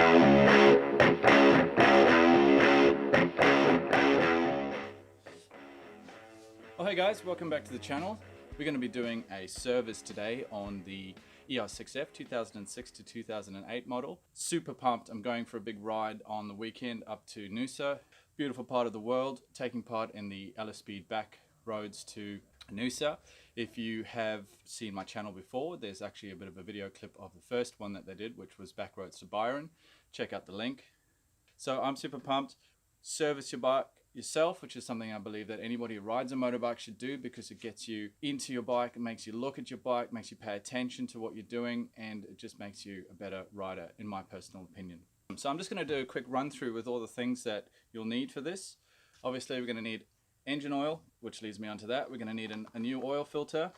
Oh hey guys, welcome back to the channel. We're going to be doing a service today on the Er6f 2006 to 2008 model. Super pumped. I'm going for a big ride on the weekend up to Noosa. Beautiful part of the world, taking part in the LSP back roads to Noosa. If you have seen my channel before, there's actually a bit of a video clip of the first one that they did, which was back roads to Byron. Check out the link. So I'm super pumped. Service your bike yourself, which is something I believe that anybody who rides a motorbike should do, because it gets you into your bike, it makes you look at your bike, makes you pay attention to what you're doing, and it just makes you a better rider, in my personal opinion. So I'm just going to do a quick run through with all the things that you'll need for this. Obviously we're going to need engine oil, which leads me on to that. We're going to need a new oil filter.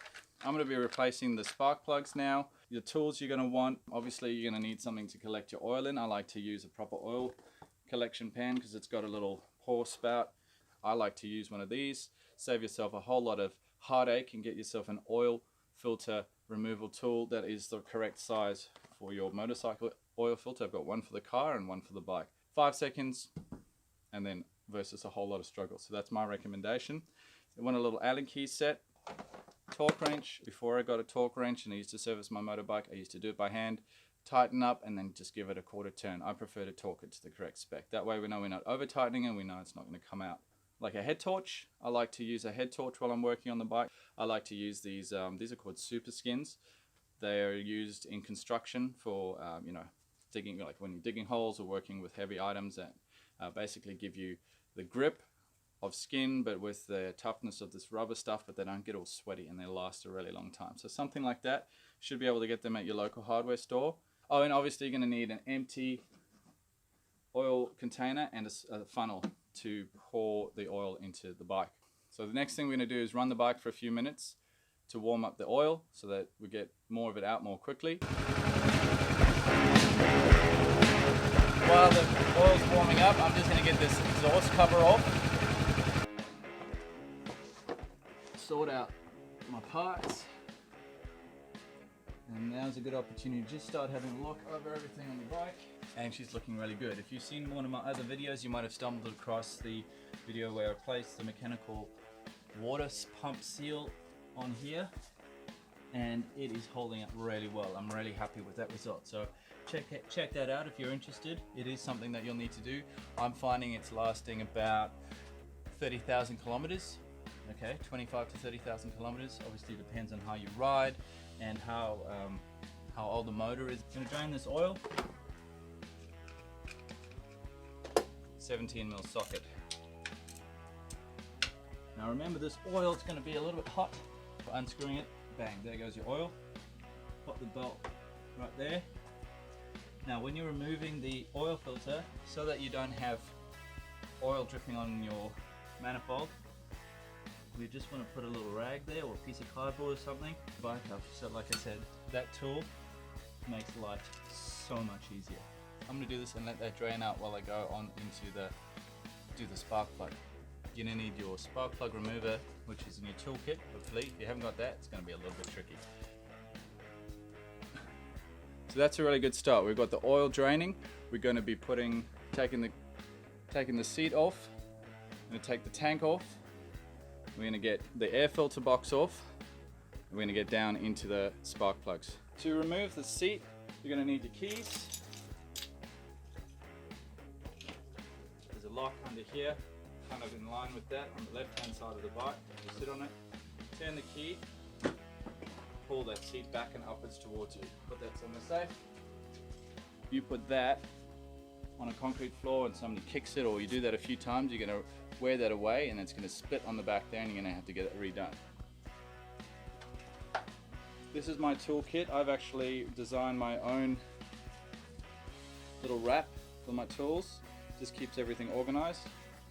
I'm going to be replacing the spark plugs now. Your tools you're going to want, obviously you're going to need something to collect your oil in. I like to use a proper oil collection pan because it's got a little pour spout. I like to use one of these. Save yourself a whole lot of heartache and get yourself an oil filter removal tool that is the correct size for your motorcycle oil filter. I've got one for the car and one for the bike. 5 seconds and then versus a whole lot of struggle. So that's my recommendation. I want a little Allen key set. Torque wrench. Before I got a torque wrench and I used to service my motorbike, I used to do it by hand. Tighten up and then just give it a quarter turn. I prefer to torque it to the correct spec. That way we know we're not over tightening and we know it's not going to come out. Like a head torch, I like to use a head torch while I'm working on the bike. I like to use these are called super skins. They are used in construction for you know, digging, like when you're digging holes or working with heavy items that basically give you the grip of skin but with the toughness of this rubber stuff, but they don't get all sweaty and they last a really long time. So something like that, should be able to get them at your local hardware store. Oh, and obviously you're going to need an empty oil container and a funnel to pour the oil into the bike. So the next thing we're going to do is run the bike for a few minutes to warm up the oil so that we get more of it out more quickly. While the oil's warming up, I'm just going to get this exhaust cover off. Sort out my parts. And now's a good opportunity to just start having a look over everything on the bike. And she's looking really good. If you've seen one of my other videos, you might have stumbled across the video where I placed the mechanical water pump seal on here. And it is holding up really well. I'm really happy with that result. So check that out if you're interested. It is something that you'll need to do. I'm finding it's lasting about 30,000 kilometers. Okay, 25 to 30,000 kilometers. Obviously depends on how you ride and how old the motor is. I'm going to drain this oil. 17mm socket. Now remember, this oil is going to be a little bit hot. Unscrewing it, bang, there goes your oil. Pop the bolt right there. Now when you're removing the oil filter, so that you don't have oil dripping on your manifold, we just want to put a little rag there or a piece of cardboard or something. Bike up. So like I said, that tool makes life so much easier. I'm going to do this and let that drain out while I go on into do the spark plug. You're going to need your spark plug remover, which is in your toolkit. Hopefully, if you haven't got that, it's going to be a little bit tricky. So that's a really good start. We've got the oil draining. We're going to be taking the seat off. I'm going to take the tank off. We're going to get the air filter box off. We're going to get down into the spark plugs. To remove the seat, you're going to need your keys. There's a lock under here, kind of in line with that on the left hand side of the bike. You sit on it, turn the key, pull that seat back and upwards towards you. Put that somewhere safe. You put that on a concrete floor and somebody kicks it, or you do that a few times, you're going to wear that away and it's going to split on the back there and you're going to have to get it redone. This is my toolkit. I've actually designed my own little wrap for my tools. Just keeps everything organized.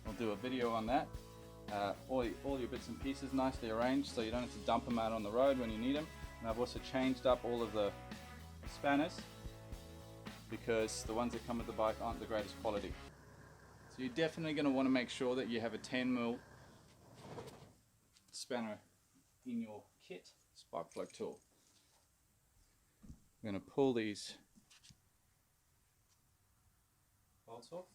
I'll do a video on that. All your bits and pieces nicely arranged so you don't have to dump them out on the road when you need them. And I've also changed up all of the spanners because the ones that come with the bike aren't the greatest quality. So you're definitely going to want to make sure that you have a 10mm spanner in your kit. Spark plug tool. I'm going to pull these bolts off.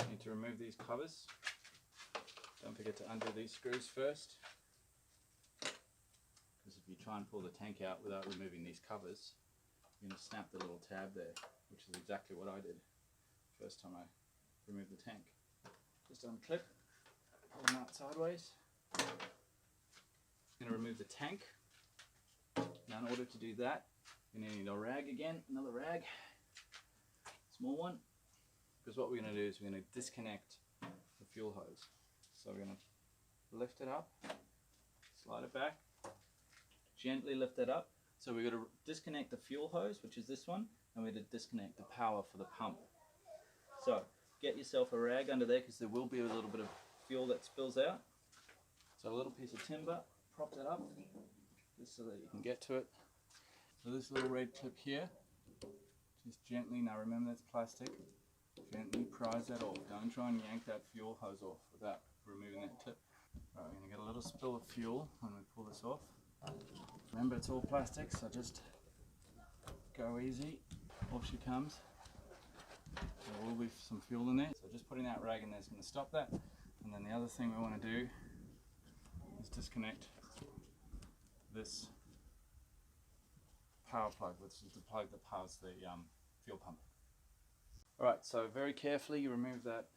Need to remove these covers. Don't forget to undo these screws first, because if you try and pull the tank out without removing these covers, you're going to snap the little tab there, which is exactly what I did first time I removed the tank. Just unclip, pull them out sideways. I'm going to remove the tank. Now in order to do that, you're going to need a rag again, another rag, small one, because what we're going to do is we're going to disconnect the fuel hose. So we're going to lift it up, slide it back, gently lift it up. So we're going to disconnect the fuel hose, which is this one, and we're going to disconnect the power for the pump. So get yourself a rag under there, because there will be a little bit of fuel that spills out. So a little piece of timber, prop that up, just so that you can get to it. So this little red clip here, just gently, now remember that's plastic, gently prise that off. Don't try and yank that fuel hose off without removing that clip. Right, we're going to get a little spill of fuel when we pull this off. Remember, it's all plastic, so just go easy. Off she comes. There will be some fuel in there, so just putting that rag in there is going to stop that. And then the other thing we want to do is disconnect this power plug, which is the plug that powers the fuel pump. Alright, so very carefully you remove that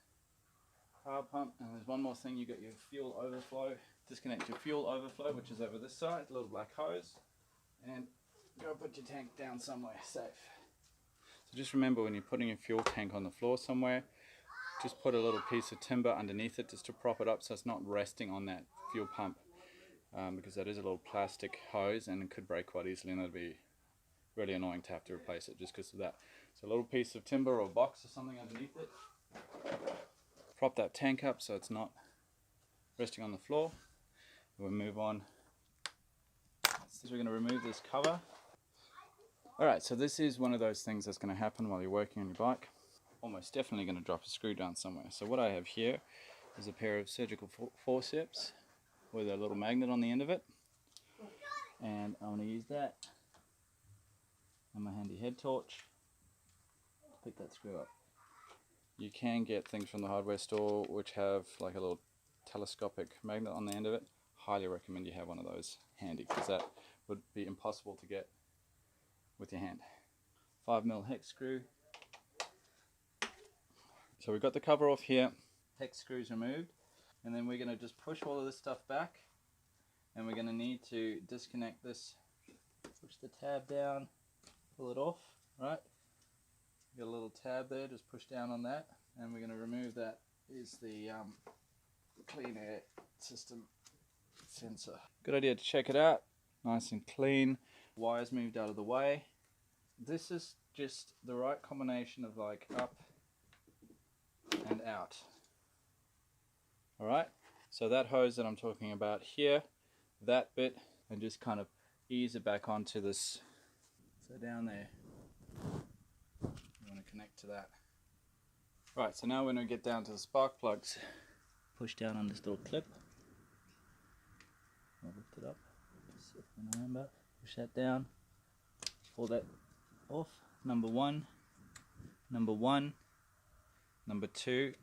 power pump, and there's one more thing. You got your fuel overflow. Disconnect your fuel overflow, which is over this side, little black hose, and go put your tank down somewhere safe. So just remember, when you're putting your fuel tank on the floor somewhere, just put a little piece of timber underneath it just to prop it up so it's not resting on that fuel pump, because that is a little plastic hose and it could break quite easily, and that'd be really annoying to have to replace it just because of that. So a little piece of timber or box or something underneath it. Prop that tank up so it's not resting on the floor. We'll move on. So we're going to remove this cover. Alright, so this is one of those things that's going to happen while you're working on your bike. Almost definitely going to drop a screw down somewhere. So what I have here is a pair of surgical forceps with a little magnet on the end of it. And I'm going to use that and my handy head torch to pick that screw up. You can get things from the hardware store which have like a little telescopic magnet on the end of it. Highly recommend you have one of those handy, because that would be impossible to get with your hand. 5mm hex screw. So we've got the cover off here, hex screws removed, and then we're going to just push all of this stuff back, and we're going to need to disconnect this. Push the tab down, pull it off, right? Got a little tab there, just push down on that, and we're going to remove that is the clean air system sensor. Good idea to check it out, nice and clean. Wires moved out of the way. This is just the right combination of like up and out. Alright, so that hose that I'm talking about here, that bit, and just kind of ease it back onto this. So down there, you want to connect to that. Right, so now we're going to get down to the spark plugs. Push down on this little clip. I'll lift it up, just see if I can remember. Push that down, pull that off. Number one, number 2.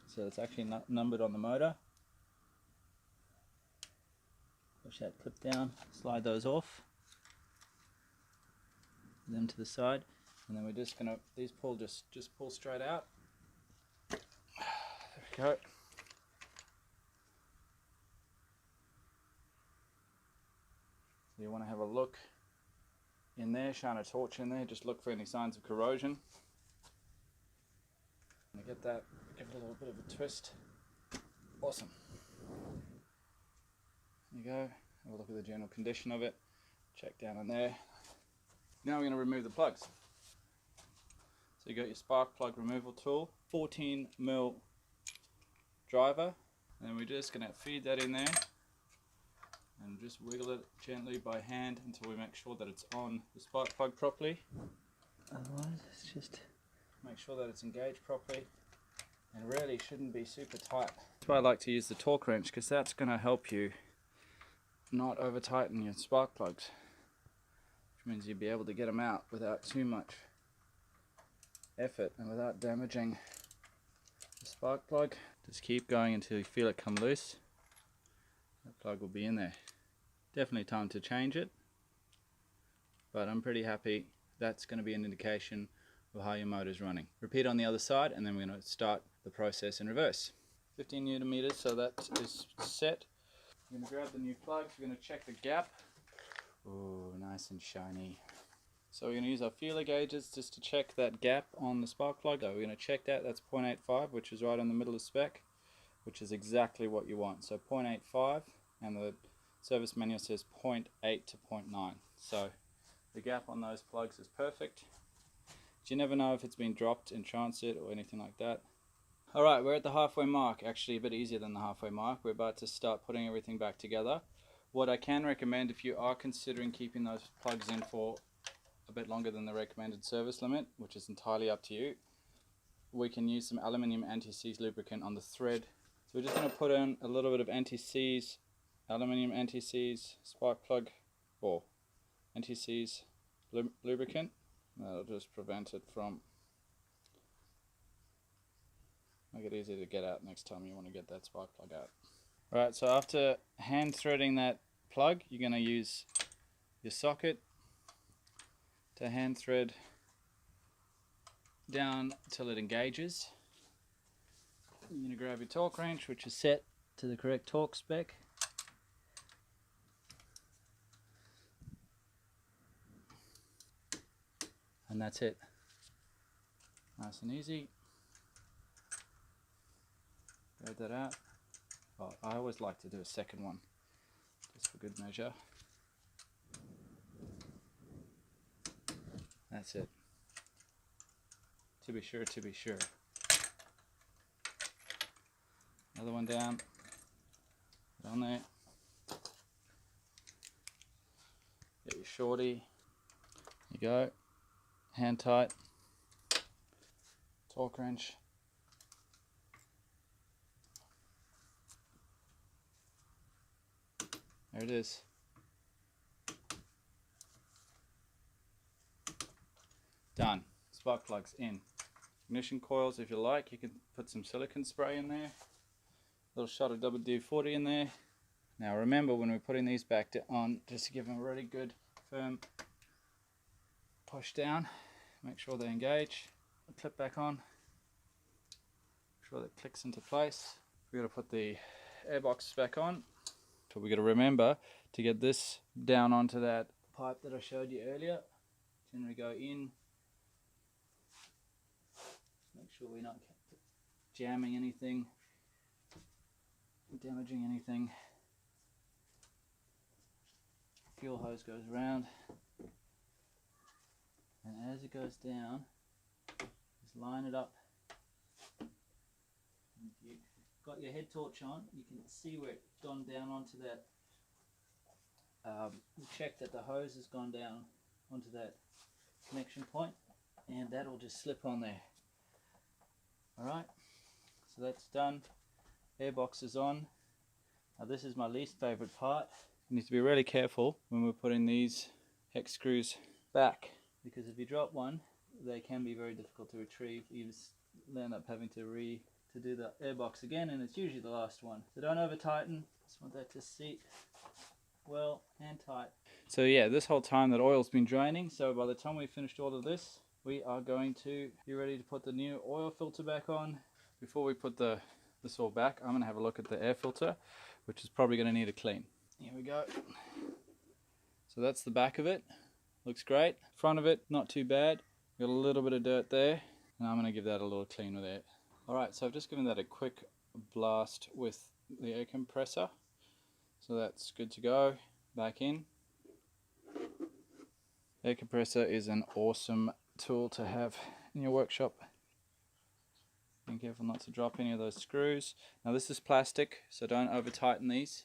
So it's actually not numbered on the motor. Push that clip down, slide those off, them to the side, and then we're just gonna, these pull just pull straight out. There we go. So you want to have a look in there, shine a torch in there, just look for any signs of corrosion. And get that, give it a little bit of a twist. Awesome. There you go. Have a look at the general condition of it. Check down in there. Now we're going to remove the plugs. So you got your spark plug removal tool, 14mm driver, and then we're just going to feed that in there. and just wiggle it gently by hand until we make sure that it's on the spark plug properly. Otherwise, it's just make sure that it's engaged properly, and really shouldn't be super tight. That's why I like to use the torque wrench, because that's going to help you not over tighten your spark plugs, which means you'll be able to get them out without too much effort and without damaging the spark plug. Just keep going until you feel it come loose. That plug will be in there. Definitely time to change it, but I'm pretty happy. That's going to be an indication of how your motor is running. Repeat on the other side, and then we're going to start the process in reverse. 15 Newton meters, so that is set. We're going to grab the new plugs. We're going to check the gap. Oh, nice and shiny. So we're going to use our feeler gauges just to check that gap on the spark plug. So we're going to check that. That's 0.85, which is right in the middle of spec, which is exactly what you want. So 0.85, and the service manual says 0.8 to 0.9. So the gap on those plugs is perfect. But you never know if it's been dropped in transit or anything like that. Alright, we're at the halfway mark. Actually a bit easier than the halfway mark. We're about to start putting everything back together. What I can recommend, if you are considering keeping those plugs in for a bit longer than the recommended service limit, which is entirely up to you, we can use some aluminium anti-seize lubricant on the thread. So we're just going to put in a little bit of anti-seize, aluminium anti-seize spark plug, or anti-seize lubricant. That'll just prevent it from, make it easy to get out next time you want to get that spark plug out. Alright, so after hand threading that plug, you're going to use your socket to hand thread down till it engages. You're going to grab your torque wrench, which is set to the correct torque spec. And that's it. Nice and easy. Grab that out. Oh, I always like to do a second one, just for good measure. That's it. To be sure, to be sure. Another one down. Put on there. Get your shorty. There you go. Hand tight. Torque wrench. There it is. Done. Spark plugs in. Ignition coils, if you like, you can put some silicone spray in there. A little shot of WD-40 in there. Now remember, when we're putting these back on, just to give them a really good firm push down. Make sure they engage. Clip back on. Make sure that clicks into place. We're going to put the air box back on. So we've got to remember to get this down onto that pipe that I showed you earlier. Then we go in. Make sure we're not jamming anything, damaging anything. Fuel hose goes around, and as it goes down, just line it up. And if you've got your head torch on, you can see where it's gone down onto that. Check that the hose has gone down onto that connection point, and that'll just slip on there. Alright, so that's done. Airbox is on. Now this is my least favorite part. You need to be really careful when we're putting these hex screws back, because if you drop one, they can be very difficult to retrieve. You just end up having to do the airbox again, and it's usually the last one. So don't over tighten. Just want that to seat well and tight. So yeah, this whole time that oil's been draining, so by the time we finished all of this, we are going to be ready to put the new oil filter back on. Before we put this all back, I'm going to have a look at the air filter, which is probably going to need a clean. Here we go. So that's the back of it. Looks great. Front of it, not too bad. Got a little bit of dirt there, and I'm going to give that a little clean with it. Alright, so I've just given that a quick blast with the air compressor. So that's good to go. Back in. Air compressor is an awesome tool to have in your workshop. Be careful not to drop any of those screws. Now this is plastic, so don't over tighten these.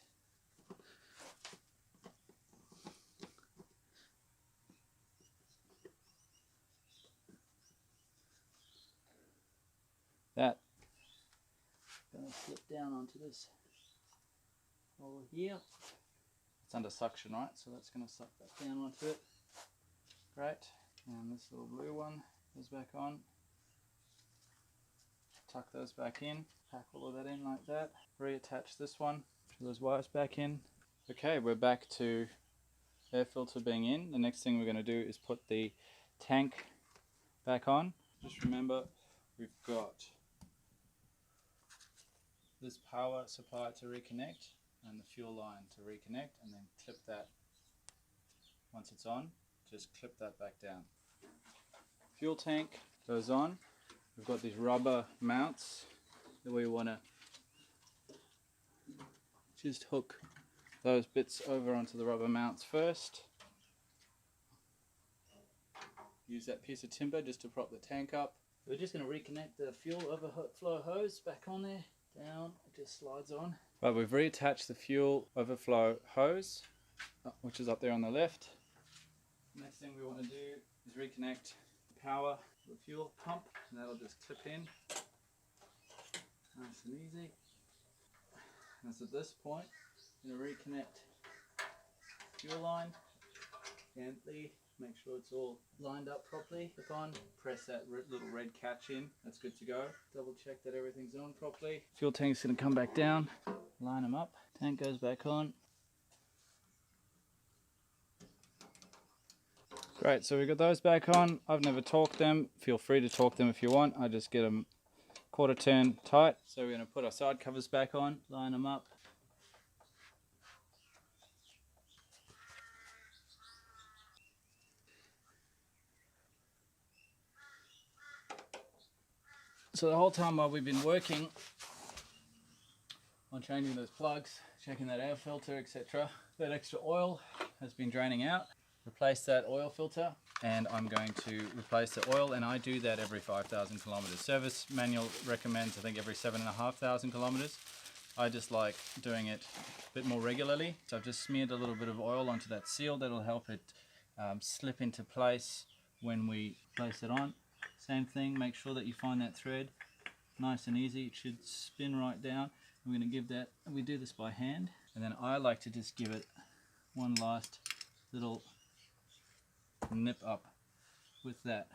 down onto this hole here. It's under suction, right? So that's going to suck that down onto it. Great. And this little blue one goes back on. Tuck those back in. Pack all of that in like that. Reattach this one. Put those wires back in. Okay, we're back to air filter being in. The next thing we're going to do is put the tank back on. Just remember, we've got this power supply to reconnect and the fuel line to reconnect, and then clip that once it's on. Just clip that back down. Fuel tank goes on. We've got these rubber mounts that we want to just hook those bits over onto the rubber mounts first. Use that piece of timber just to prop the tank up. We're just going to reconnect the fuel overflow hose back on there. Down, it just slides on. Right, we've reattached the fuel overflow hose, which is up there on the left. Next thing we want to do is reconnect the power to the fuel pump, and that'll just clip in. Nice and easy. And so at this point, I'm going to reconnect fuel line gently. Make sure it's all lined up properly. Clip on, press that little red catch in. That's good to go. Double check that everything's on properly. Fuel tank's going to come back down. Line them up. Tank goes back on. Great, so we've got those back on. I've never torqued them. Feel free to torque them if you want. I just get them quarter turn tight. So we're going to put our side covers back on, line them up. So the whole time while we've been working on changing those plugs, checking that air filter, etc., that extra oil has been draining out. Replace that oil filter, and I'm going to replace the oil, and I do that every 5,000 kilometers. Service manual recommends, I think, every 7,500 kilometers. I just like doing it a bit more regularly. So I've just smeared a little bit of oil onto that seal. That'll help it slip into place when we place it on. Same thing, make sure that you find that thread nice and easy. It should spin right down. We're going to give that, and we do this by hand, and then I like to just give it one last little nip up with that.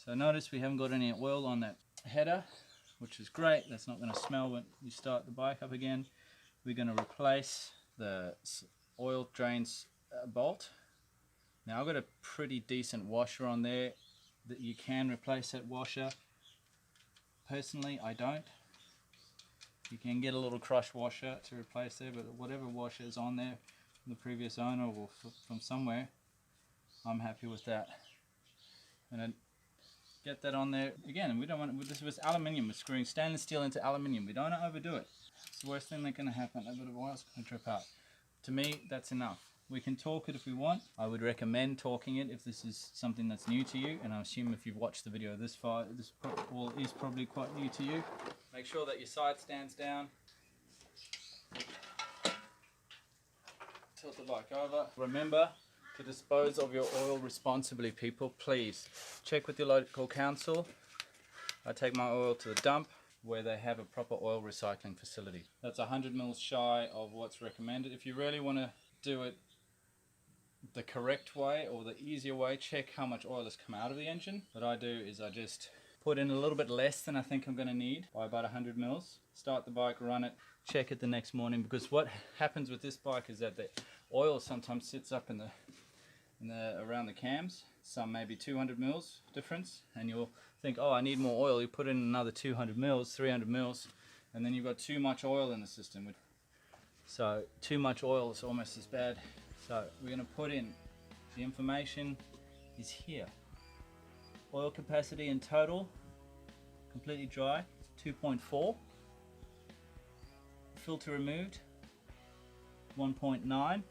So notice we haven't got any oil on that header, which is great. That's not going to smell when you start the bike up again. We're going to replace the oil drains bolt. Now I've got a pretty decent washer on there that you can replace that washer. Personally, I don't. You can get a little crush washer to replace there, but whatever washer is on there from the previous owner or from somewhere, I'm happy with that. And get that on there. Again, we don't want this was aluminium. We're screwing stainless steel into aluminium. We don't want to overdo it. It's the worst thing that can happen. A bit of oil's going to drip out. To me, that's enough. We can torque it if we want. I would recommend torquing it if this is something that's new to you, and I assume if you've watched the video this far, this all is probably quite new to you. Make sure that your side stands down. Tilt the bike over. Remember to dispose of your oil responsibly, people. Please check with your local council. I take my oil to the dump where they have a proper oil recycling facility. That's 100 mils shy of what's recommended. If you really want to do it the correct way or the easier way, check how much oil has come out of the engine. What I do is I just put in a little bit less than I think I'm going to need by about 100 mils. Start the bike, run it, check it the next morning, because what happens with this bike is that the oil sometimes sits up in the around the cams, some maybe 200 mils difference, and you'll think, oh, I need more oil. You put in another 200 mils, 300 mils, and then you've got too much oil in the system. So too much oil is almost as bad. So we're going to put in, the information is here. Oil capacity in total, completely dry, 2.4. Filter removed, 1.9.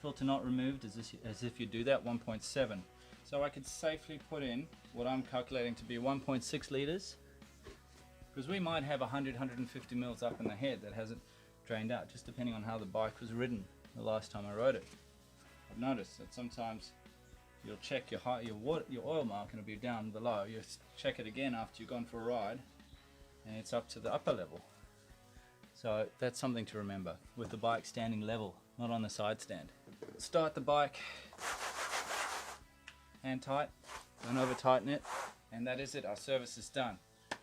Filter not removed, as if you do that, 1.7. So I could safely put in what I'm calculating to be 1.6 litres, because we might have 100-150 mils up in the head that hasn't drained out, just depending on how the bike was ridden the last time I rode it. I've noticed that sometimes you'll check your oil mark and it'll be down below. You check it again after you've gone for a ride and it's up to the upper level. So that's something to remember with the bike standing level, not on the side stand. Start the bike, hand tight, don't over tighten it, and that is it, our service is done.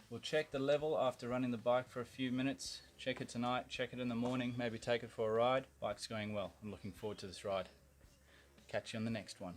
We'll check the level after running the bike for a few minutes, check it tonight, check it in the morning, maybe take it for a ride. Bike's going well, I'm looking forward to this ride. Catch you on the next one.